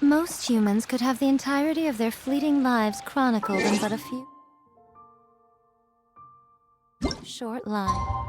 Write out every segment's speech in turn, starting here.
Most humans could have the entirety of their fleeting lives chronicled in but a few short lines.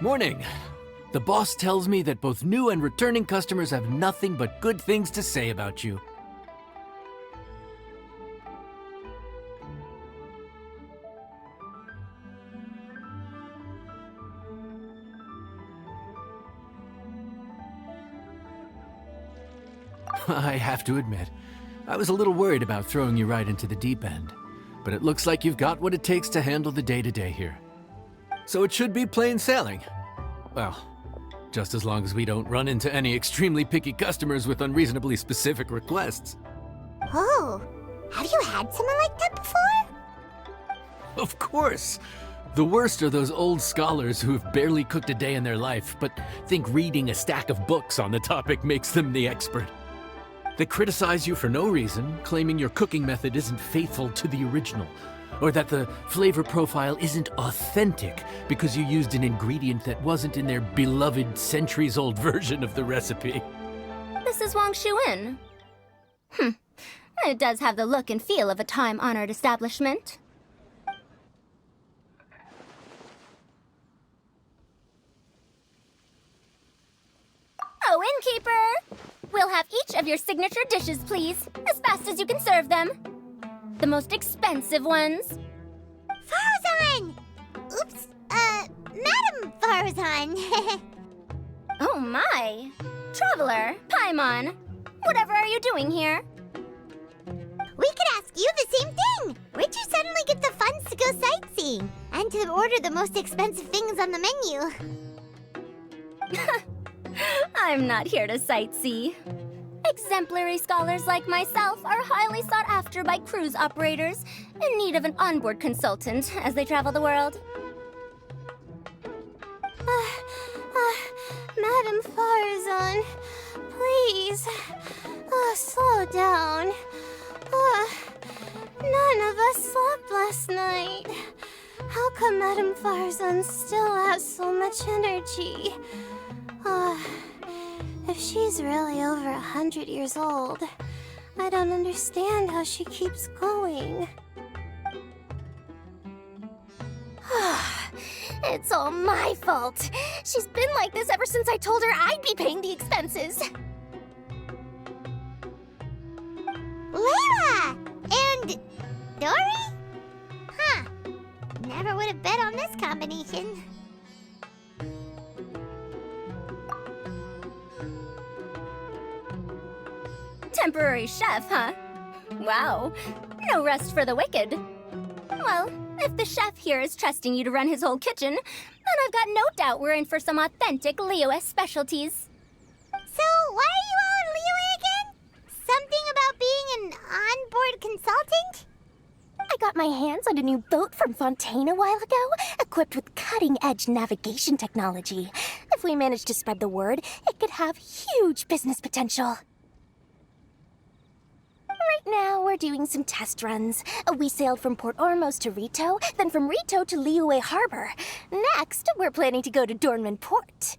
Morning. The boss tells me that both new and returning customers have nothing but good things to say about you. I have to admit, I was a little worried about throwing you right into the deep end, but it looks like you've got what it takes to handle the day-to-day here. So it should be plain sailing. Well, just as long as we don't run into any extremely picky customers with unreasonably specific requests. Oh, have you had someone like that before? Of course! The worst are those old scholars who have barely cooked a day in their life, but think reading a stack of books on the topic makes them the expert. They criticize you for no reason, claiming your cooking method isn't faithful to the original, or that the flavor profile isn't authentic because you used an ingredient that wasn't in their beloved centuries-old version of the recipe. This is Wangshu Inn. It does have the look and feel of a time-honored establishment. Oh, innkeeper! We'll have each of your signature dishes, please, as fast as you can serve them. The most expensive ones. Farazan! Oops, Madam Farazan. Oh my! Traveler, Paimon, whatever are you doing here? We could ask you the same thing! Where'd you suddenly get the funds to go sightseeing? And to order the most expensive things on the menu? I'm not here to sightsee. Exemplary scholars like myself are highly sought after by cruise operators in need of an onboard consultant as they travel the world. Madam Farazan, please, slow down. None of us slept last night. How come Madam Farazan still has so much energy? If she's really over 100 years old, I don't understand how she keeps going. It's all my fault. She's been like this ever since I told her I'd be paying the expenses. Layla! And Dory? Huh. Never would have bet on this combination. Temporary chef, huh? Wow, no rest for the wicked. Well, if the chef here is trusting you to run his whole kitchen, then I've got no doubt we're in for some authentic Liyue specialties. So, why are you all in Liyue again? Something about being an onboard consultant? I got my hands on a new boat from Fontaine a while ago, equipped with cutting-edge navigation technology. If we manage to spread the word, it could have huge business potential. Right now, we're doing some test runs. We sailed from Port Ormos to Rito, then from Rito to Liyue Harbor. Next, we're planning to go to Dornman Port.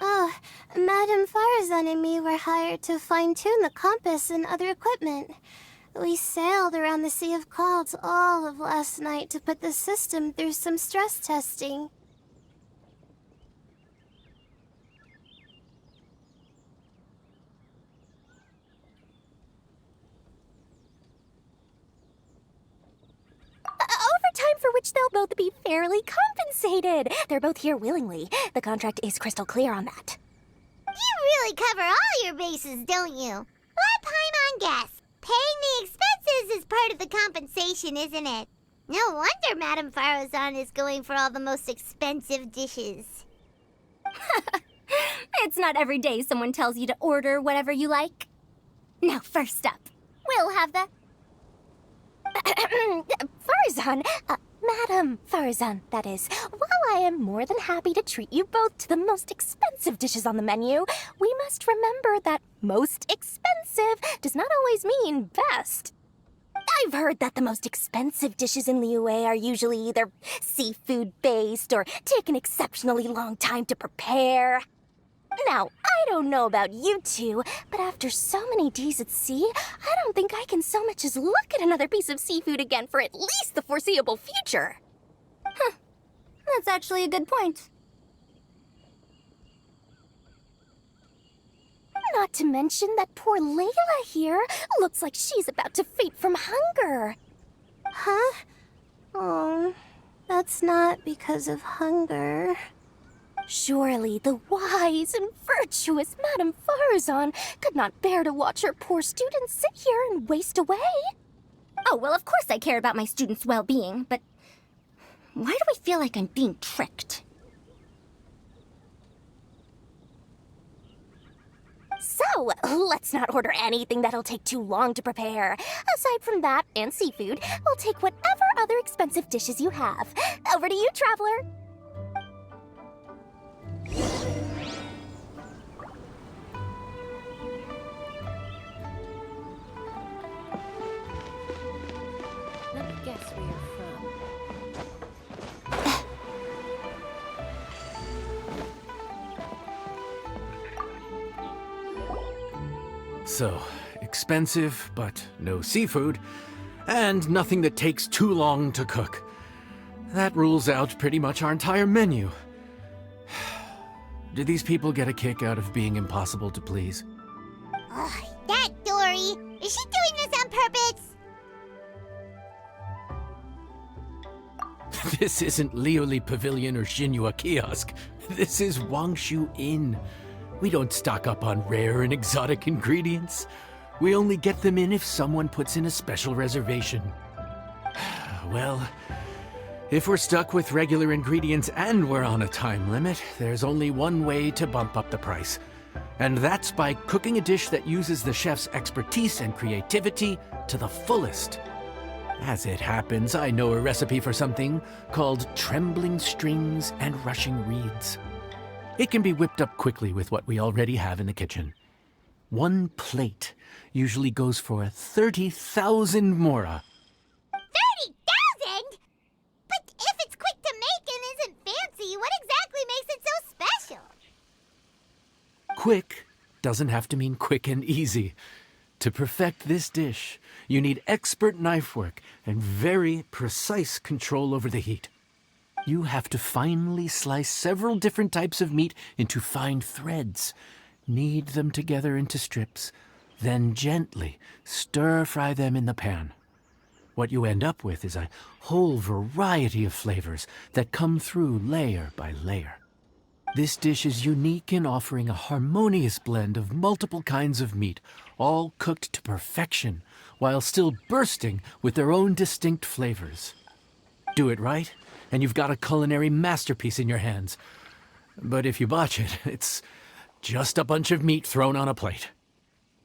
Oh, Madam Farazan and me were hired to fine-tune the compass and other equipment. We sailed around the Sea of Clouds all of last night to put the system through some stress testing. for which they'll both be fairly compensated. They're both here willingly. The contract is crystal clear on that. You really cover all your bases, don't you? Let Paimon guess. Paying the expenses is part of the compensation, isn't it? No wonder Madame Farozan is going for all the most expensive dishes. It's not every day someone tells you to order whatever you like. Now, first up, we'll have the... Farazan, Madam Farazan, that is. While I am more than happy to treat you both to the most expensive dishes on the menu, we must remember that most expensive does not always mean best. I've heard that the most expensive dishes in Liyue are usually either seafood-based or take an exceptionally long time to prepare. Now, I don't know about you two, but after so many days at sea, I don't think I can so much as look at another piece of seafood again for at least the foreseeable future. That's actually a good point. Not to mention that poor Layla here looks like she's about to faint from hunger. Huh? Oh, that's not because of hunger. Surely the wise and virtuous Madame Farazan could not bear to watch her poor students sit here and waste away. Oh, well, of course I care about my students' well-being, but why do I feel like I'm being tricked? So, let's not order anything that'll take too long to prepare. Aside from that and seafood, we'll take whatever other expensive dishes you have. Over to you, traveler. Let me guess where you're from. So, expensive, but no seafood, and nothing that takes too long to cook. That rules out pretty much our entire menu. Do these people get a kick out of being impossible to please? Ugh, that Dory! Is she doing this on purpose? This isn't Lioli Pavilion or Xinhua Kiosk. This is Wangshu Inn. We don't stock up on rare and exotic ingredients. We only get them in if someone puts in a special reservation. Well, if we're stuck with regular ingredients and we're on a time limit, there's only one way to bump up the price. And that's by cooking a dish that uses the chef's expertise and creativity to the fullest. As it happens, I know a recipe for something called trembling strings and rushing reeds. It can be whipped up quickly with what we already have in the kitchen. One plate usually goes for 30,000 mora. 30,000? But if it's quick to make and isn't fancy, what exactly makes it so special? Quick doesn't have to mean quick and easy. To perfect this dish, you need expert knife work and very precise control over the heat. You have to finely slice several different types of meat into fine threads, knead them together into strips, then gently stir-fry them in the pan. What you end up with is a whole variety of flavors that come through layer by layer. This dish is unique in offering a harmonious blend of multiple kinds of meat, all cooked to perfection, while still bursting with their own distinct flavors. Do it right, and you've got a culinary masterpiece in your hands. But if you botch it, it's just a bunch of meat thrown on a plate.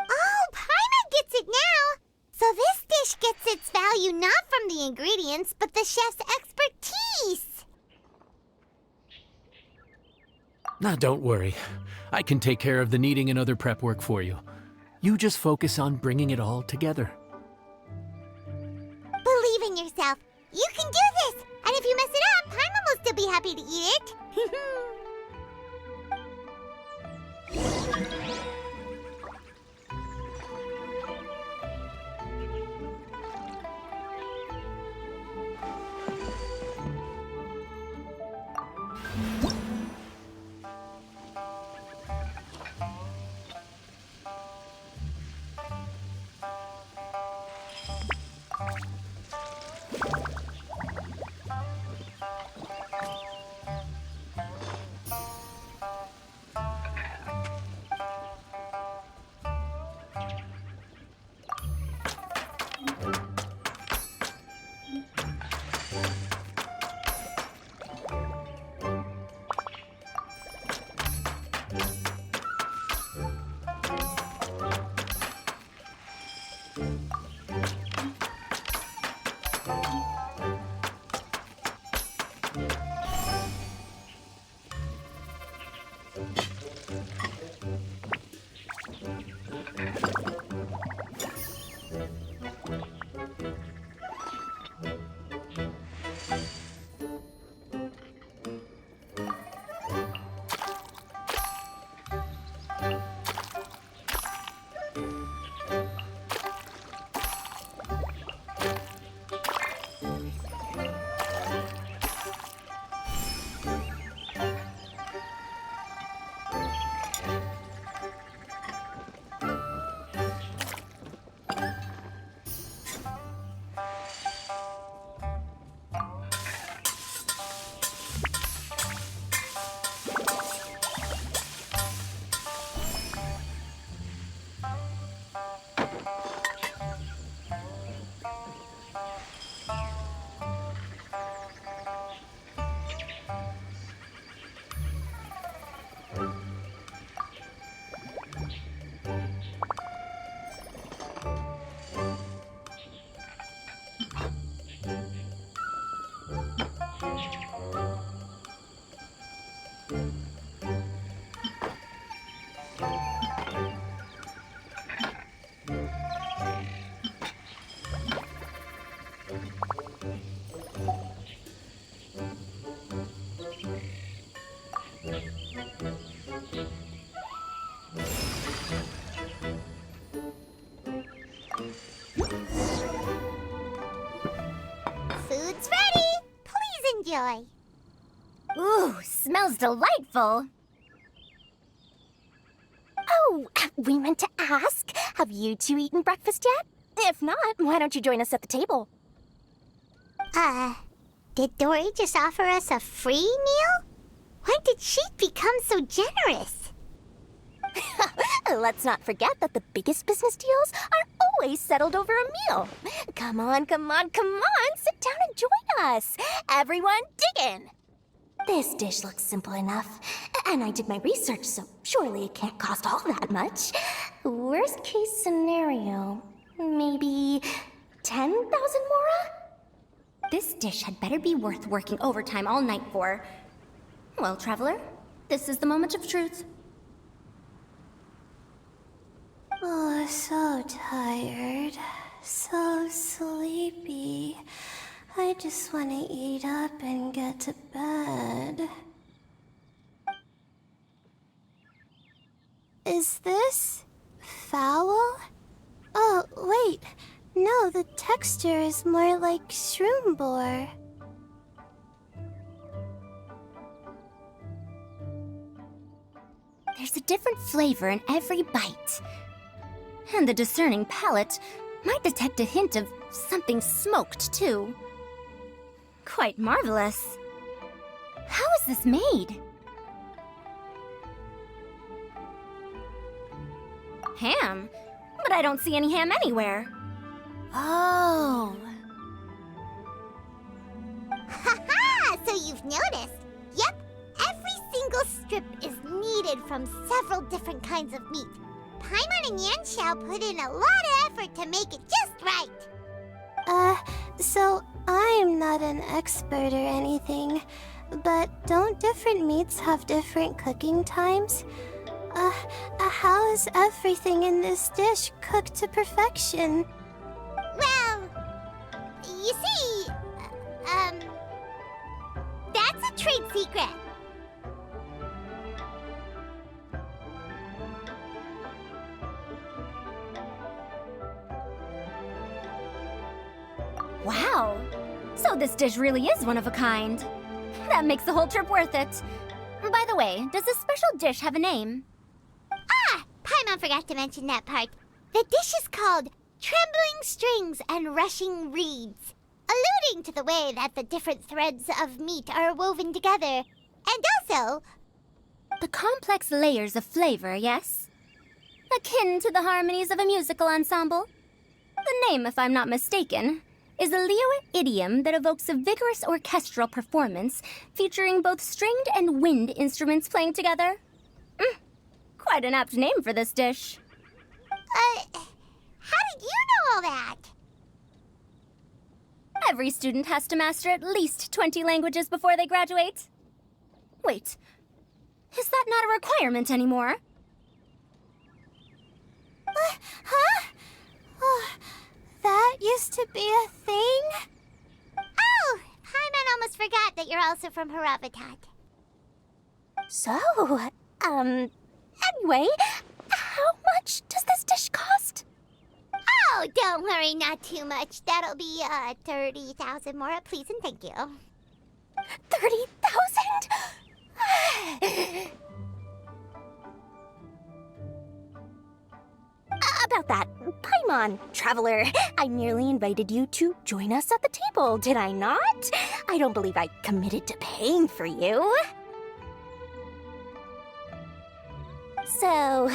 Oh, Paimon gets it now! So this dish gets its value not from the ingredients, but the chef's expertise! Now, don't worry. I can take care of the kneading and other prep work for you. You just focus on bringing it all together. Believe in yourself. You can do this! And if you mess it up, Paimon will still be happy to eat it. enjoy. Ooh, smells delightful. Oh, we meant to ask, have you two eaten breakfast yet? If not, why don't you join us at the table? Did Dory just offer us a free meal? When did she become so generous? Let's not forget that the biggest business deals are always settled over a meal. Come on, come on, come on, sit down and join us. Everyone, dig in. This dish looks simple enough, and I did my research, so surely it can't cost all that much. Worst case scenario, maybe 10,000 mora? This dish had better be worth working overtime all night for. Well, traveler, this is the moment of truth. Oh, so tired. So sleepy. I just want to eat up and get to bed. Is this foul? Oh, wait. No, the texture is more like shroom boar. There's a different flavor in every bite. And the discerning palate might detect a hint of something smoked, too. Quite marvelous. How is this made? Ham? But I don't see any ham anywhere. Oh. Haha! So you've noticed. Yep, every single strip is needed from several different kinds of meat. Paimon and Yanxiao put in a lot of effort to make it just right. So I'm not an expert or anything, but don't different meats have different cooking times? How is everything in this dish cooked to perfection? Well, you see, that's a trade secret. Wow. So this dish really is one of a kind. That makes the whole trip worth it. By the way, does this special dish have a name? Paimon forgot to mention that part. The dish is called Trembling Strings and Rushing Reeds, alluding to the way that the different threads of meat are woven together. And also, The complex layers of flavor, yes? Akin to the harmonies of a musical ensemble? The name, if I'm not mistaken, is a Liyue idiom that evokes a vigorous orchestral performance featuring both stringed and wind instruments playing together. Quite an apt name for this dish. how did you know all that? Every student has to master at least 20 languages before they graduate. Wait, is that not a requirement anymore? Huh? Oh, that used to be a thing? Oh, Paimon almost forgot that you're also from her habitat. So, anyway, how much does this dish cost? Oh, don't worry, not too much. That'll be, 30,000 mora, please and thank you. 30,000? About that, Paimon, traveler, I merely invited you to join us at the table, did I not? I don't believe I committed to paying for you. So,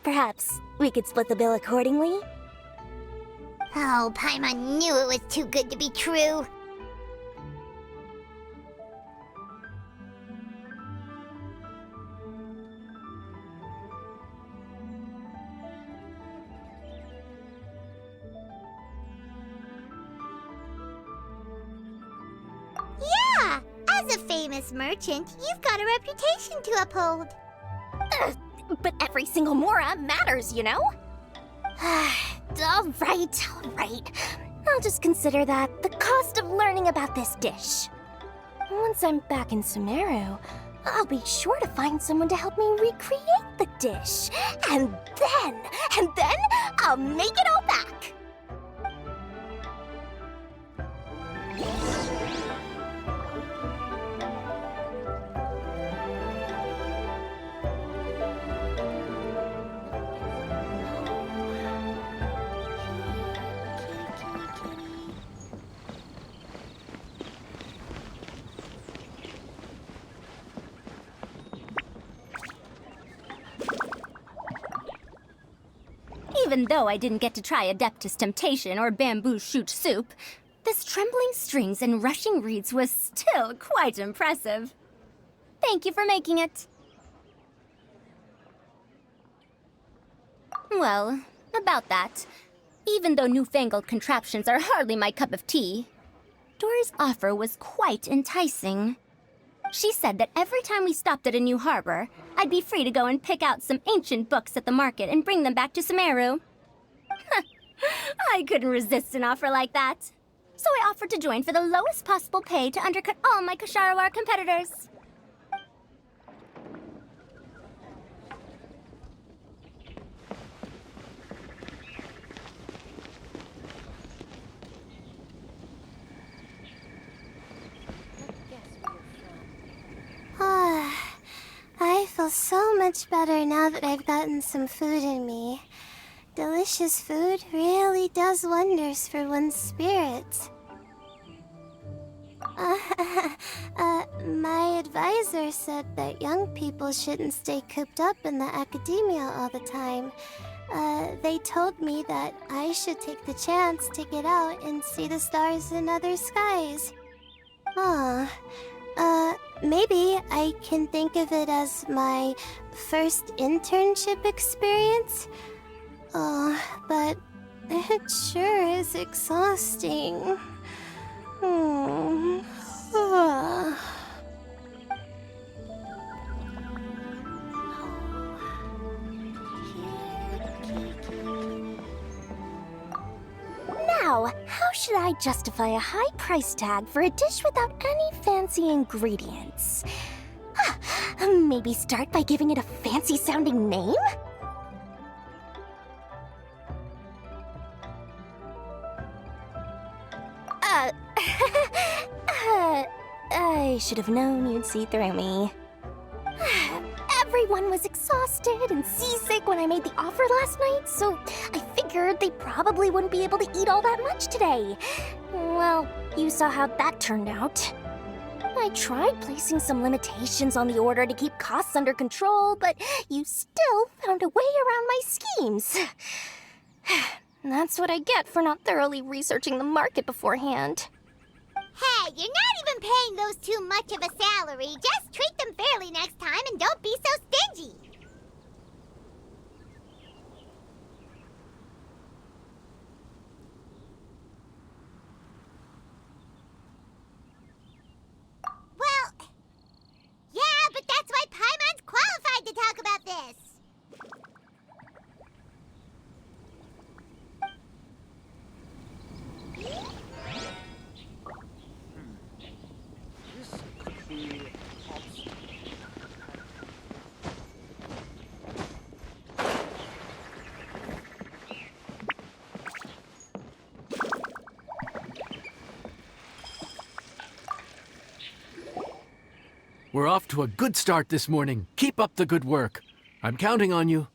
perhaps we could split the bill accordingly? Oh, Paimon knew it was too good to be true. Yeah, as a famous merchant, you've got a reputation to uphold. But every single mora matters, you know? All right. I'll just consider that the cost of learning about this dish. Once I'm back in Sumeru, I'll be sure to find someone to help me recreate the dish. And then I'll make it all back. Even though I didn't get to try Adeptus Temptation or Bamboo Shoot Soup, this trembling strings and rushing reeds was still quite impressive. Thank you for making it. Well, about that, even though newfangled contraptions are hardly my cup of tea, Dora's offer was quite enticing. She said that every time we stopped at a new harbor, I'd be free to go and pick out some ancient books at the market and bring them back to Sumeru. I couldn't resist an offer like that. So I offered to join for the lowest possible pay to undercut all my Ksharawar competitors. I feel so much better now that I've gotten some food in me. Delicious food really does wonders for one's spirit. My advisor said that young people shouldn't stay cooped up in the academia all the time. They told me that I should take the chance to get out and see the stars in other skies. Maybe I can think of it as my first internship experience. But it sure is exhausting. Now, how should I justify a high price tag for a dish without any fancy ingredients? Maybe start by giving it a fancy-sounding name? I should have known you'd see through me. Everyone was exhausted and seasick when I made the offer last night, so I figured they probably wouldn't be able to eat all that much today. Well, you saw how that turned out. I tried placing some limitations on the order to keep costs under control, but you still found a way around my schemes. That's what I get for not thoroughly researching the market beforehand. Hey, you're not even paying those too much of a salary. Just treat them fairly next time and don't be so stingy. Well, yeah, but that's why Paimon's qualified to talk about this. We're off to a good start this morning. Keep up the good work. I'm counting on you.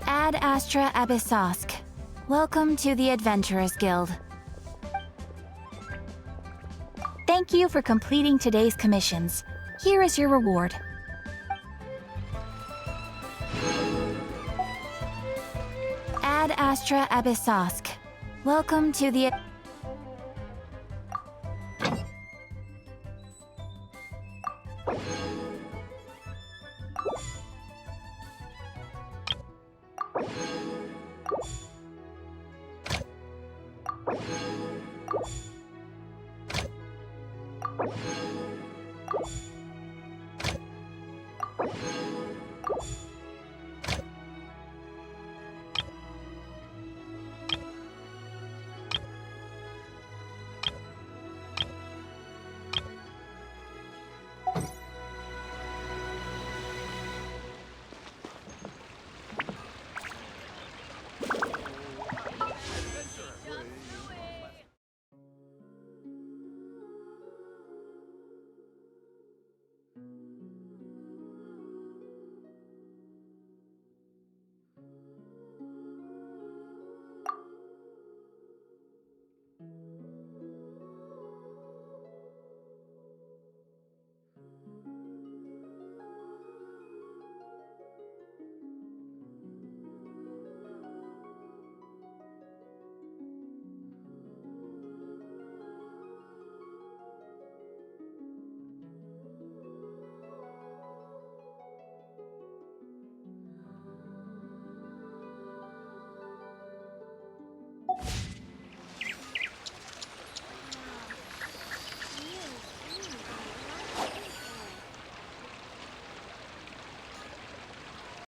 Ad Astra Abyssosk. Welcome to the Adventurers Guild. Thank you for completing today's commissions. Here is your reward. Ad Astra Abyssosk. Welcome to the... you